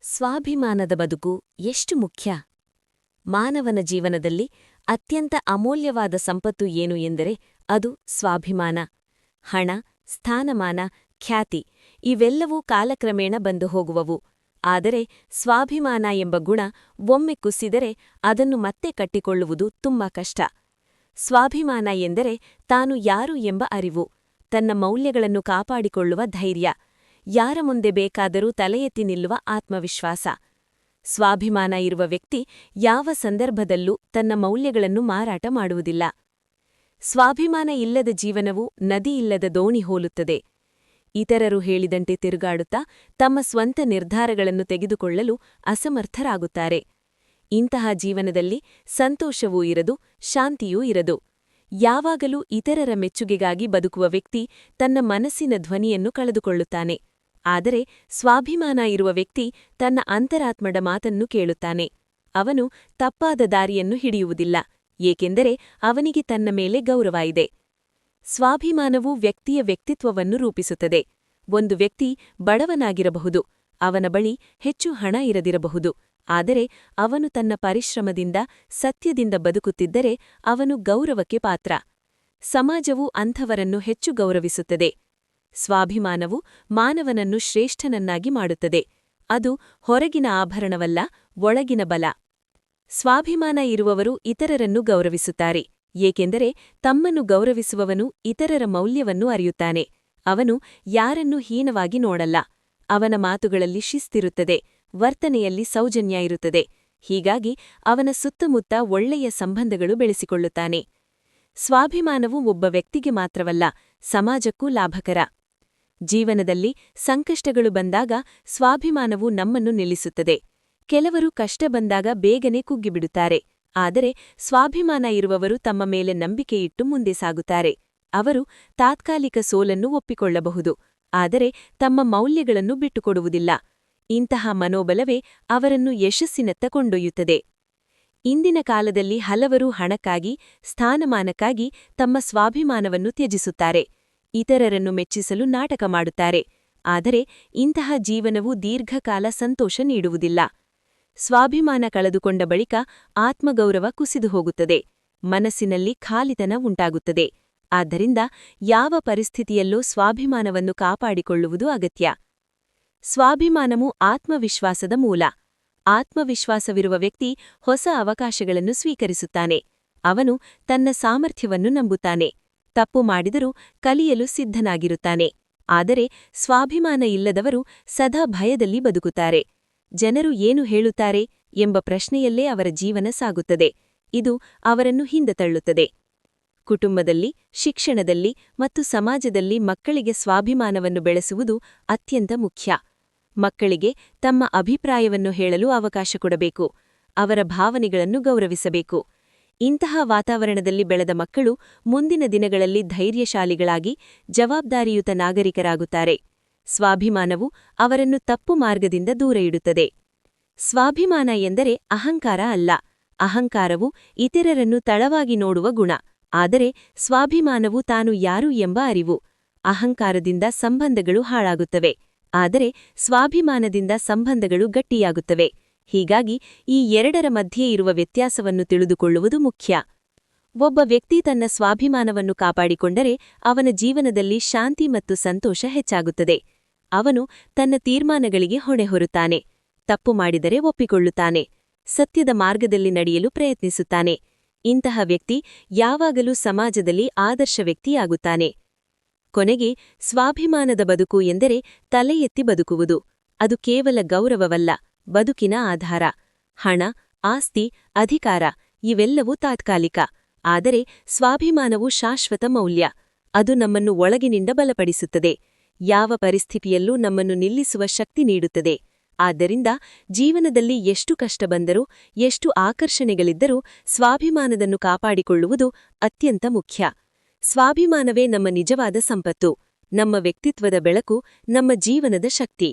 ಸ್ವಾಭಿಮಾನದ ಬದುಕು ಎಷ್ಟು ಮುಖ್ಯ? ಮಾನವನ ಜೀವನದಲ್ಲಿ ಅತ್ಯಂತ ಅಮೂಲ್ಯವಾದ ಸಂಪತ್ತು ಏನು ಎಂದರೆ ಅದು ಸ್ವಾಭಿಮಾನ. ಹಣ, ಸ್ಥಾನಮಾನ, ಖ್ಯಾತಿ ಇವೆಲ್ಲವೂ ಕಾಲಕ್ರಮೇಣ ಬಂದು ಹೋಗುವವು. ಆದರೆ ಸ್ವಾಭಿಮಾನ ಎಂಬ ಗುಣ ಒಮ್ಮೆ ಕುಸಿದರೆ ಅದನ್ನು ಮತ್ತೆ ಕಟ್ಟಿಕೊಳ್ಳುವುದು ತುಂಬಾ ಕಷ್ಟ. ಸ್ವಾಭಿಮಾನ ಎಂದರೆ ತಾನು ಯಾರು ಎಂಬ ಅರಿವು, ತನ್ನ ಮೌಲ್ಯಗಳನ್ನು ಕಾಪಾಡಿಕೊಳ್ಳುವ ಧೈರ್ಯ, ಯಾರ ಮುಂದೆ ಬೇಕಾದರೂ ತಲೆಯೆತ್ತಿ ನಿಲ್ಲುವ ಆತ್ಮವಿಶ್ವಾಸ. ಸ್ವಾಭಿಮಾನ ಇರುವ ವ್ಯಕ್ತಿ ಯಾವ ಸಂದರ್ಭದಲ್ಲೂ ತನ್ನ ಮೌಲ್ಯಗಳನ್ನು ಮಾರಾಟ ಮಾಡುವುದಿಲ್ಲ. ಸ್ವಾಭಿಮಾನ ಇಲ್ಲದ ಜೀವನವು ನದಿಯಿಲ್ಲದ ದೋಣಿ ಹೋಲುತ್ತದೆ. ಇತರರು ಹೇಳಿದಂತೆ ತಿರುಗಾಡುತ್ತಾ ತಮ್ಮ ಸ್ವಂತ ನಿರ್ಧಾರಗಳನ್ನು ತೆಗೆದುಕೊಳ್ಳಲು ಅಸಮರ್ಥರಾಗುತ್ತಾರೆ. ಇಂತಹ ಜೀವನದಲ್ಲಿ ಸಂತೋಷವೂ ಇರದು, ಶಾಂತಿಯೂ ಇರದು. ಯಾವಾಗಲೂ ಇತರರ ಮೆಚ್ಚುಗೆಗಾಗಿ ಬದುಕುವ ವ್ಯಕ್ತಿ ತನ್ನ ಮನಸ್ಸಿನ ಧ್ವನಿಯನ್ನು ಕಳೆದುಕೊಳ್ಳುತ್ತಾನೆ. ಆದರೆ ಸ್ವಾಭಿಮಾನ ಇರುವ ವ್ಯಕ್ತಿ ತನ್ನ ಅಂತರಾತ್ಮದ ಮಾತನ್ನು ಕೇಳುತ್ತಾನೆ. ಅವನು ತಪ್ಪಾದ ದಾರಿಯನ್ನು ಹಿಡಿಯುವುದಿಲ್ಲ, ಏಕೆಂದರೆ ಅವನಿಗೆ ತನ್ನ ಮೇಲೆ ಗೌರವ ಇದೆ. ಸ್ವಾಭಿಮಾನವು ವ್ಯಕ್ತಿಯ ವ್ಯಕ್ತಿತ್ವವನ್ನು ರೂಪಿಸುತ್ತದೆ. ಒಂದು ವ್ಯಕ್ತಿ ಬಡವನಾಗಿರಬಹುದು, ಅವನ ಬಳಿ ಹೆಚ್ಚು ಹಣ ಇರದಿರಬಹುದು, ಆದರೆ ಅವನು ತನ್ನ ಪರಿಶ್ರಮದಿಂದ, ಸತ್ಯದಿಂದ ಬದುಕುತ್ತಿದ್ದರೆ ಅವನು ಗೌರವಕ್ಕೆ ಪಾತ್ರ. ಸಮಾಜವು ಅಂಥವರನ್ನು ಹೆಚ್ಚು ಗೌರವಿಸುತ್ತದೆ. ಸ್ವಾಭಿಮಾನವು ಮಾನವನನ್ನು ಶ್ರೇಷ್ಠನನ್ನಾಗಿ ಮಾಡುತ್ತದೆ. ಅದು ಹೊರಗಿನ ಆಭರಣವಲ್ಲ, ಒಳಗಿನ ಬಲ. ಸ್ವಾಭಿಮಾನ ಇರುವವರು ಇತರರನ್ನು ಗೌರವಿಸುತ್ತಾರೆ, ಏಕೆಂದರೆ ತಮ್ಮನ್ನು ಗೌರವಿಸುವವನು ಇತರರ ಮೌಲ್ಯವನ್ನು ಅರಿಯುತ್ತಾನೆ. ಅವನು ಯಾರನ್ನೂ ಹೀನವಾಗಿ ನೋಡಲ್ಲ. ಅವನ ಮಾತುಗಳಲ್ಲಿ ಶಿಸ್ತಿರುತ್ತದೆ, ವರ್ತನೆಯಲ್ಲಿ ಸೌಜನ್ಯ ಇರುತ್ತದೆ. ಹೀಗಾಗಿ ಅವನ ಸುತ್ತಮುತ್ತ ಒಳ್ಳೆಯ ಸಂಬಂಧಗಳು ಬೆಳೆಸಿಕೊಳ್ಳುತ್ತಾನೆ. ಸ್ವಾಭಿಮಾನವು ಒಬ್ಬ ವ್ಯಕ್ತಿಗೆ ಮಾತ್ರವಲ್ಲ, ಸಮಾಜಕ್ಕೂ ಲಾಭಕರ. ಜೀವನದಲ್ಲಿ ಸಂಕಷ್ಟಗಳು ಬಂದಾಗ ಸ್ವಾಭಿಮಾನವು ನಮ್ಮನ್ನು ನಿಲ್ಲಿಸುತ್ತದೆ. ಕೆಲವರು ಕಷ್ಟ ಬಂದಾಗ ಬೇಗನೆ ಕುಗ್ಗಿಬಿಡುತ್ತಾರೆ, ಆದರೆ ಸ್ವಾಭಿಮಾನ ಇರುವವರು ತಮ್ಮ ಮೇಲೆ ನಂಬಿಕೆಯಿಟ್ಟು ಮುಂದೆ ಸಾಗುತ್ತಾರೆ. ಅವರು ತಾತ್ಕಾಲಿಕ ಸೋಲನ್ನು ಒಪ್ಪಿಕೊಳ್ಳಬಹುದು, ಆದರೆ ತಮ್ಮ ಮೌಲ್ಯಗಳನ್ನು ಬಿಟ್ಟುಕೊಡುವುದಿಲ್ಲ. ಇಂತಹ ಮನೋಬಲವೇ ಅವರನ್ನು ಯಶಸ್ಸಿನತ್ತ ಕೊಂಡೊಯ್ಯುತ್ತದೆ. ಇಂದಿನ ಕಾಲದಲ್ಲಿ ಹಲವರು ಹಣಕ್ಕಾಗಿ, ಸ್ಥಾನಮಾನಕ್ಕಾಗಿ ತಮ್ಮ ಸ್ವಾಭಿಮಾನವನ್ನು ತ್ಯಜಿಸುತ್ತಾರೆ. ಇತರರನ್ನು ಮೆಚ್ಚಿಸಲು ನಾಟಕ ಮಾಡುತ್ತಾರೆ. ಆದರೆ ಇಂತಹ ಜೀವನವು ದೀರ್ಘಕಾಲ ಸಂತೋಷ ನೀಡುವುದಿಲ್ಲ. ಸ್ವಾಭಿಮಾನ ಕಳೆದುಕೊಂಡ ಬಳಿಕ ಆತ್ಮಗೌರವ ಕುಸಿದು ಹೋಗುತ್ತದೆ, ಮನಸ್ಸಿನಲ್ಲಿ ಖಾಲಿತನ ಉಂಟಾಗುತ್ತದೆ. ಆದ್ದರಿಂದ ಯಾವ ಪರಿಸ್ಥಿತಿಯಲ್ಲೂ ಸ್ವಾಭಿಮಾನವನ್ನು ಕಾಪಾಡಿಕೊಳ್ಳುವುದು ಅಗತ್ಯ. ಸ್ವಾಭಿಮಾನವು ಆತ್ಮವಿಶ್ವಾಸದ ಮೂಲ. ಆತ್ಮವಿಶ್ವಾಸವಿರುವ ವ್ಯಕ್ತಿ ಹೊಸ ಅವಕಾಶಗಳನ್ನು ಸ್ವೀಕರಿಸುತ್ತಾನೆ. ಅವನು ತನ್ನ ಸಾಮರ್ಥ್ಯವನ್ನು ನಂಬುತ್ತಾನೆ, ತಪ್ಪು ಮಾಡಿದರೂ ಕಲಿಯಲು ಸಿದ್ಧನಾಗಿರುತ್ತಾನೆ. ಆದರೆ ಸ್ವಾಭಿಮಾನ ಇಲ್ಲದವರು ಸದಾ ಭಯದಲ್ಲಿ ಬದುಕುತ್ತಾರೆ. ಜನರು ಏನು ಹೇಳುತ್ತಾರೆ ಎಂಬ ಪ್ರಶ್ನೆಯಲ್ಲೇ ಅವರ ಜೀವನ ಸಾಗುತ್ತದೆ. ಇದು ಅವರನ್ನು ಹಿಂದೆ ತಳ್ಳುತ್ತದೆ. ಕುಟುಂಬದಲ್ಲಿ, ಶಿಕ್ಷಣದಲ್ಲಿ ಮತ್ತು ಸಮಾಜದಲ್ಲಿ ಮಕ್ಕಳಿಗೆ ಸ್ವಾಭಿಮಾನವನ್ನು ಬೆಳೆಸುವುದು ಅತ್ಯಂತ ಮುಖ್ಯ. ಮಕ್ಕಳಿಗೆ ತಮ್ಮ ಅಭಿಪ್ರಾಯವನ್ನು ಹೇಳಲು ಅವಕಾಶ ಕೊಡಬೇಕು, ಅವರ ಭಾವನೆಗಳನ್ನು ಗೌರವಿಸಬೇಕು. ಇಂತಹ ವಾತಾವರಣದಲ್ಲಿ ಬೆಳೆದ ಮಕ್ಕಳು ಮುಂದಿನ ದಿನಗಳಲ್ಲಿ ಧೈರ್ಯಶಾಲಿಗಳಾಗಿ, ಜವಾಬ್ದಾರಿಯುತ ನಾಗರಿಕರಾಗುತ್ತಾರೆ. ಸ್ವಾಭಿಮಾನವು ಅವರನ್ನು ತಪ್ಪು ಮಾರ್ಗದಿಂದ ದೂರ ಇಡುತ್ತದೆ. ಸ್ವಾಭಿಮಾನ ಎಂದರೆ ಅಹಂಕಾರ ಅಲ್ಲ. ಅಹಂಕಾರವು ಇತರರನ್ನು ತಳವಾಗಿ ನೋಡುವ ಗುಣ, ಆದರೆ ಸ್ವಾಭಿಮಾನವು ತಾನು ಯಾರು ಎಂಬ ಅರಿವು. ಅಹಂಕಾರದಿಂದ ಸಂಬಂಧಗಳು ಹಾಳಾಗುತ್ತವೆ, ಆದರೆ ಸ್ವಾಭಿಮಾನದಿಂದ ಸಂಬಂಧಗಳು ಗಟ್ಟಿಯಾಗುತ್ತವೆ. ಹೀಗಾಗಿ ಈ ಎರಡರ ಮಧ್ಯೆ ಇರುವ ವ್ಯತ್ಯಾಸವನ್ನು ತಿಳಿದುಕೊಳ್ಳುವುದು ಮುಖ್ಯ. ಒಬ್ಬ ವ್ಯಕ್ತಿ ತನ್ನ ಸ್ವಾಭಿಮಾನವನ್ನು ಕಾಪಾಡಿಕೊಂಡರೆ ಅವನ ಜೀವನದಲ್ಲಿ ಶಾಂತಿ ಮತ್ತು ಸಂತೋಷ ಹೆಚ್ಚಾಗುತ್ತದೆ. ಅವನು ತನ್ನ ತೀರ್ಮಾನಗಳಿಗೆ ಹೊಣೆ ಹೊರುತ್ತಾನೆ, ತಪ್ಪು ಮಾಡಿದರೆ ಒಪ್ಪಿಕೊಳ್ಳುತ್ತಾನೆ, ಸತ್ಯದ ಮಾರ್ಗದಲ್ಲಿ ನಡೆಯಲು ಪ್ರಯತ್ನಿಸುತ್ತಾನೆ. ಇಂತಹ ವ್ಯಕ್ತಿ ಯಾವಾಗಲೂ ಸಮಾಜದಲ್ಲಿ ಆದರ್ಶ ವ್ಯಕ್ತಿಯಾಗುತ್ತಾನೆ. ಕೊನೆಗೆ ಸ್ವಾಭಿಮಾನದ ಬದುಕು ಎಂದರೆ ತಲೆ ಎತ್ತಿ ಬದುಕುವುದು. ಅದು ಕೇವಲ ಗೌರವವಲ್ಲ, ಬದುಕಿನ ಆಧಾರ. ಹಣ, ಆಸ್ತಿ, ಅಧಿಕಾರ ಇವೆಲ್ಲವೂ ತಾತ್ಕಾಲಿಕ, ಆದರೆ ಸ್ವಾಭಿಮಾನವು ಶಾಶ್ವತ ಮೌಲ್ಯ. ಅದು ನಮ್ಮನ್ನು ಒಳಗಿನಿಂದ ಬಲಪಡಿಸುತ್ತದೆ, ಯಾವ ಪರಿಸ್ಥಿತಿಯಲ್ಲೂ ನಮ್ಮನ್ನು ನಿಲ್ಲಿಸುವ ಶಕ್ತಿ ನೀಡುತ್ತದೆ. ಆದ್ದರಿಂದ ಜೀವನದಲ್ಲಿ ಎಷ್ಟು ಕಷ್ಟ ಬಂದರೂ, ಎಷ್ಟು ಆಕರ್ಷಣೆಗಳಿದ್ದರೂ ಸ್ವಾಭಿಮಾನದನ್ನು ಕಾಪಾಡಿಕೊಳ್ಳುವುದು ಅತ್ಯಂತ ಮುಖ್ಯ. ಸ್ವಾಭಿಮಾನವೇ ನಮ್ಮ ನಿಜವಾದ ಸಂಪತ್ತು, ನಮ್ಮ ವ್ಯಕ್ತಿತ್ವದ ಬೆಳಕು, ನಮ್ಮ ಜೀವನದ ಶಕ್ತಿ.